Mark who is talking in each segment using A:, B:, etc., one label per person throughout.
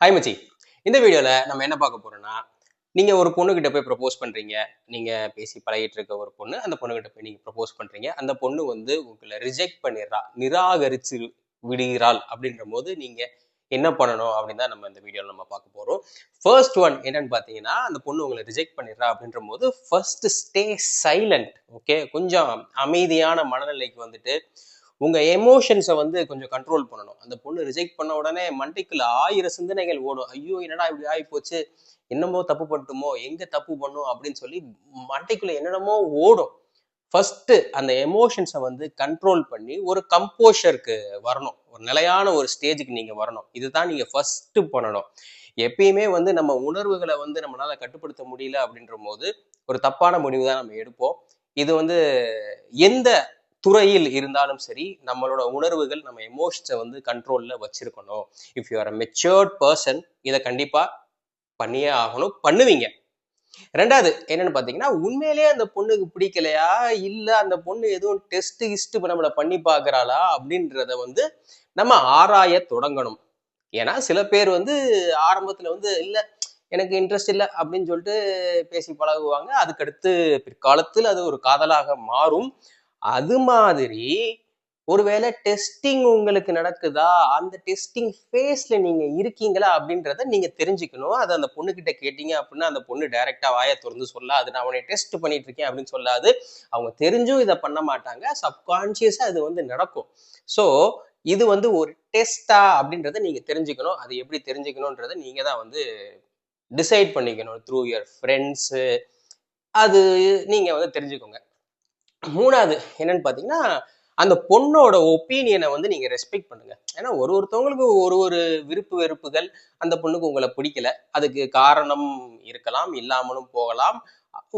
A: Hi மச்சி. இந்த வீடியோல நம்ம என்ன பார்க்க போறோம்னா, நீங்க ஒரு பொண்ணுகிட்ட போய் ப்ரப்போஸ் பண்றீங்க. நீங்க பேசி பழகிட்டு இருக்க ஒரு பொண்ணு. அந்த பொண்ணுகிட்ட போய் நீங்க ப்ரப்போஸ் பண்றீங்க. அந்த பொண்ணு வந்து உங்கள ரிஜெக்ட் பண்ணிடுறா. நிராகரிச்சு விடுகிறாள் அப்படின்றபோது நீங்க என்ன பண்ணணும் அப்படின்னு தான் நம்ம இந்த வீடியோல நம்ம பார்க்க போறோம். ஃபர்ஸ்ட் ஒன் என்னன்னு பார்த்தீங்கன்னா, அந்த பொண்ணு உங்கள ரிஜெக்ட் பண்ணிடுறா அப்படின்றபோது ஃபர்ஸ்ட் ஸ்டே சைலண்ட். ஓகே. கொஞ்சம் அமைதியான மனநிலைக்கு வந்துட்டு உங்க எமோஷன்ஸை வந்து கொஞ்சம் கண்ட்ரோல் பண்ணணும். அந்த பொண்ணு ரிஜெக்ட் பண்ண உடனே மண்டைக்குள்ள 1000 சிந்தனைகள் ஓடும். ஐயோ என்னடா இப்படி ஆகி போச்சு, என்னமோ தப்பு பண்ணிட்டுமோ, எங்க தப்பு பண்ணும் அப்படின்னு சொல்லி மண்டைக்குள்ள என்னென்னமோ ஓடும். ஃபர்ஸ்ட் அந்த எமோஷன்ஸை வந்து கண்ட்ரோல் பண்ணி ஒரு கம்போஷருக்கு வரணும். ஒரு நிலையான ஒரு ஸ்டேஜுக்கு நீங்க வரணும். இதுதான் நீங்க ஃபர்ஸ்ட் பண்ணணும். எப்பயுமே வந்து நம்ம உணர்வுகளை வந்து நம்மளால கட்டுப்படுத்த முடியல அப்படின்ற போது ஒரு தப்பான முடிவு தான் நம்ம எடுப்போம். இது வந்து எந்த துறையில் இருந்தாலும் சரி, நம்மளோட உணர்வுகள் நம்ம எமோஷன்ஸை வந்து கண்ட்ரோல்ல வச்சிருக்கணும். If you are a matured person இதை கண்டிப்பா பண்ணியே ஆகணும், பண்ணுவீங்க. ரெண்டாவது என்னன்னு பாத்தீங்கன்னா, உண்மையிலேயே அந்த பொண்ணுக்கு பிடிக்கலையா, இல்ல அந்த பொண்ணு எதுவும் டெஸ்ட் கிஸ்ட் நம்மள பண்ணி பாக்குறாளா அப்படின்றத வந்து நம்ம ஆராய தொடங்கணும். ஏன்னா சில பேர் வந்து ஆரம்பத்துல வந்து இல்ல எனக்கு இன்ட்ரெஸ்ட் இல்லை அப்படின்னு சொல்லிட்டு பேசி பழகுவாங்க. அதுக்கடுத்து பிற்காலத்தில் அது ஒரு காதலாக மாறும். அது மாதிரி ஒருவேளை டெஸ்டிங் உங்களுக்கு நடக்குதா, அந்த டெஸ்டிங் ஃபேஸ்ல நீங்க இருக்கீங்களா அப்படின்றத நீங்க தெரிஞ்சுக்கணும். அது அந்த பொண்ணுகிட்ட கேட்டீங்க அப்படின்னா அந்த பொண்ணு டைரக்டா வாயை திறந்து சொல்லாது. நான் உன்னை டெஸ்ட் பண்ணிட்டு இருக்கேன் அப்படின்னு சொல்லாது. அவங்க தெரிஞ்சும் இதை பண்ண மாட்டாங்க. சப்கான்சியஸா இது வந்து நடக்கும். ஸோ இது வந்து ஒரு டெஸ்டா அப்படின்றத நீங்க தெரிஞ்சுக்கணும். அது எப்படி தெரிஞ்சுக்கணும்ன்றத நீங்க தான் வந்து டிசைட் பண்ணிக்கணும் த்ரூ யுவர் ஃப்ரெண்ட்ஸ். அது நீங்க வந்து தெரிஞ்சுக்கோங்க. மூணாவது என்னன்னு பாத்தீங்கன்னா, அந்த பொண்ணோட ஒப்பீனியனை வந்து நீங்க ரெஸ்பெக்ட் பண்ணுங்க. ஏன்னா ஒருத்தவங்களுக்கு ஒரு விருப்பு வெறுப்புகள், அந்த பொண்ணுக்கு உங்களை பிடிக்கல, அதுக்கு காரணம் இருக்கலாம், இல்லாமலும் போகலாம்.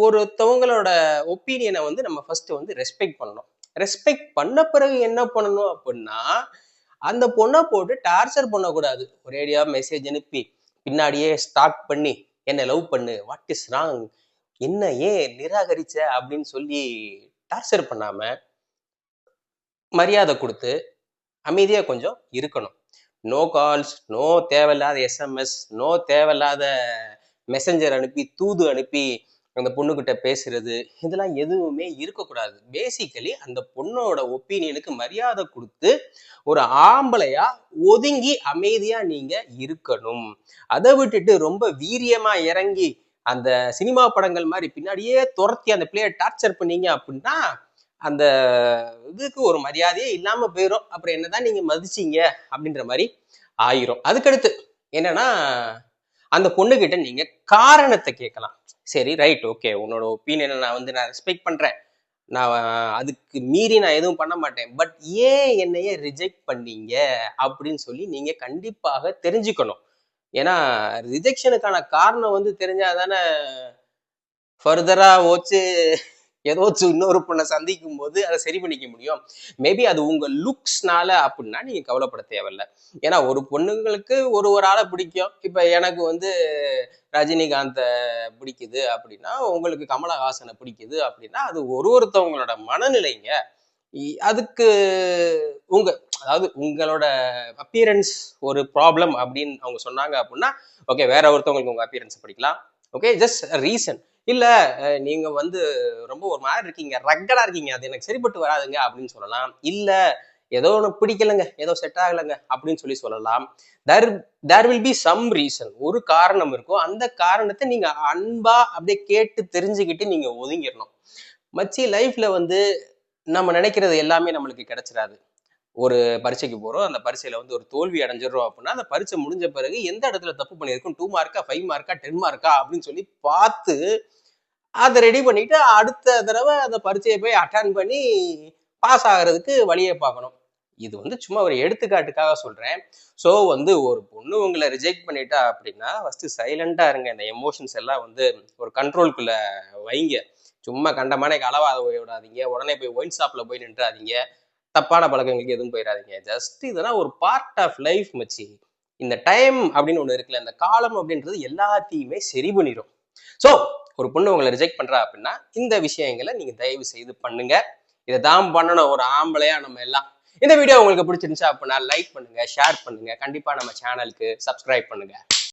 A: ஒருத்தவங்களோட ஒப்பீனியனை வந்து நம்ம ஃபர்ஸ்ட் வந்து ரெஸ்பெக்ட் பண்ணணும். ரெஸ்பெக்ட் பண்ண பிறகு என்ன பண்ணணும் அப்படின்னா, அந்த பொண்ணை போட்டு டார்ச்சர் பண்ணக்கூடாது. ஒரேடியா மெசேஜ் அனுப்பி பின்னாடியே ஸ்டார்ட் பண்ணி என்ன லவ் பண்ணு, வாட் இஸ் ராங், என்ன ஏன் நிராகரிச்ச அப்படின்னு சொல்லி டார்ச்சர் பண்ணாம மரியாதை கொடுத்து அமைதியா கொஞ்சம் இருக்கணும். நோ கால்ஸ், நோ தேவையில்லாத எஸ்எம்எஸ், நோ தேவையில்லாத மெசஞ்சர் அனுப்பி தூது அனுப்பி அந்த பொண்ணுகிட்ட பேசுறது, இதெல்லாம் எதுவுமே இருக்கக்கூடாது. பேசிக்கலி அந்த பொண்ணோட ஒப்பீனியனுக்கு மரியாதை கொடுத்து ஒரு ஆம்பளையா ஒதுங்கி அமைதியா நீங்க இருக்கணும். அதை விட்டுட்டு ரொம்ப வீரியமா இறங்கி அந்த சினிமா படங்கள் மாதிரி பின்னாடியே துரத்தி அந்த பிள்ளைய டார்ச்சர் பண்ணீங்க அப்படின்னா அந்த இதுக்கு ஒரு மரியாதையே இல்லாம போயிடும். அப்புறம் என்னதான் நீங்க மதிச்சீங்க அப்படின்ற மாதிரி ஆயிரும். அதுக்கடுத்து என்னன்னா, அந்த பொண்ணுகிட்ட நீங்க காரணத்தை கேட்கலாம். சரி ரைட் ஓகே, உன்னோட ஒப்பீனியனை நான் ரெஸ்பெக்ட் பண்றேன், நான் அதுக்கு மீறி நான் எதுவும் பண்ண மாட்டேன், பட் ஏன் என்னைய ரிஜெக்ட் பண்ணீங்க அப்படின்னு சொல்லி நீங்க கண்டிப்பாக தெரிஞ்சுக்கணும். ஏன்னா ரிஜெக்ஷனுக்கான காரணம் வந்து தெரிஞ்சாதானே ஃபர்தரா ஏதோச்சும் இன்னொரு பொண்ணை சந்திக்கும் போது அதை சரி பண்ணிக்க முடியும். மேபி அது உங்க லுக்ஸ்னால அப்படின்னா நீங்க கவலைப்பட தேவையில்லை. ஏன்னா ஒரு பொண்ணுங்களுக்கு ஒரு ஆளை பிடிக்கும். இப்ப எனக்கு வந்து ரஜினிகாந்த பிடிக்குது அப்படின்னா, உங்களுக்கு கமலஹாசனை பிடிக்குது அப்படின்னா, அது ஒருத்தவங்களோட மனநிலைங்க. அதுக்கு உங்க அதாவது உங்களோட அப்பியரன்ஸ் ஒரு ப்ராப்ளம் அப்படின்னு அவங்க சொன்னாங்க அப்படின்னா, ஓகே வேற ஒருத்தவங்களுக்கு உங்க அப்பியரன்ஸ் பிடிக்கலாம். Okay just reason. இல்ல நீங்க வந்து ரொம்ப ஒரு மாதிரி இருக்கீங்க, ரக்கடா இருக்கீங்க, அது எனக்கு சரிப்பட்டு வராதுங்க அப்படின்னு சொல்லலாம். இல்ல ஏதோ ஒன்று பிடிக்கலைங்க, ஏதோ செட் ஆகலைங்க அப்படின்னு சொல்லலாம். There will be some reason, ஒரு காரணம் இருக்கும். அந்த காரணத்தை நீங்க அன்பா அப்படியே கேட்டு தெரிஞ்சுக்கிட்டு நீங்க ஒதுங்கிடணும். மச்சி லைஃப்ல வந்து நம்ம நினைக்கிறது எல்லாமே நம்மளுக்கு கிடைச்சிடாது. ஒரு பரீட்சைக்கு போறோம், அந்த பரீட்சையில வந்து ஒரு தோல்வி அடைஞ்சிடறோம் அப்படின்னா, அந்த பரீட்சை முடிஞ்ச பிறகு எந்த இடத்துல தப்பு பண்ணியிருக்கும், 2 மார்க்கா, 5 மார்க்கா, 10 மார்க்கா அப்படின்னு சொல்லி பார்த்து அதை ரெடி பண்ணிட்டு அடுத்த தடவை அந்த பரீட்சையை போய் அட்டன் பண்ணி பாஸ் ஆகிறதுக்கு வழியை பார்க்கணும். இது வந்து சும்மா ஒரு எடுத்துக்காட்டுக்காக சொல்றேன். ஸோ வந்து ஒரு பொண்ணு உங்களை ரிஜெக்ட் பண்ணிட்டா அப்படின்னா ஃபர்ஸ்ட் சைலண்டா இருங்க. இந்த எமோஷன்ஸ் எல்லாம் வந்து ஒரு கண்ட்ரோல்குள்ள வைங்க. சும்மா கண்டமானக்கு அளவாத விடாதீங்க. உடனே போய் ஒயின் ஷாப்ல போய் நின்றாதீங்க. தப்பான பழக்கங்களுக்கு எதுவும் போயிடாதீங்க. ஜஸ்ட் இதெல்லாம் ஒரு பார்ட் ஆஃப் லைஃப் மச்சி. இந்த டைம் அப்படின்னு ஒண்ணு இருக்குல்ல, இந்த காலம் அப்படின்றது எல்லாத்தையுமே சரி பண்ணிடும். ஸோ ஒரு பொண்ணு உங்களை ரிஜெக்ட் பண்றா அப்படின்னா இந்த விஷயங்களை நீங்க தயவு செய்து பண்ணுங்க. இதை தான் பண்ணணும் ஒரு ஆம்பளையா நம்ம எல்லாம். இந்த வீடியோ உங்களுக்கு பிடிச்சிருந்துச்சா அப்படின்னா லைக் பண்ணுங்க, ஷேர் பண்ணுங்க, கண்டிப்பா நம்ம சேனலுக்கு சப்ஸ்கிரைப் பண்ணுங்க.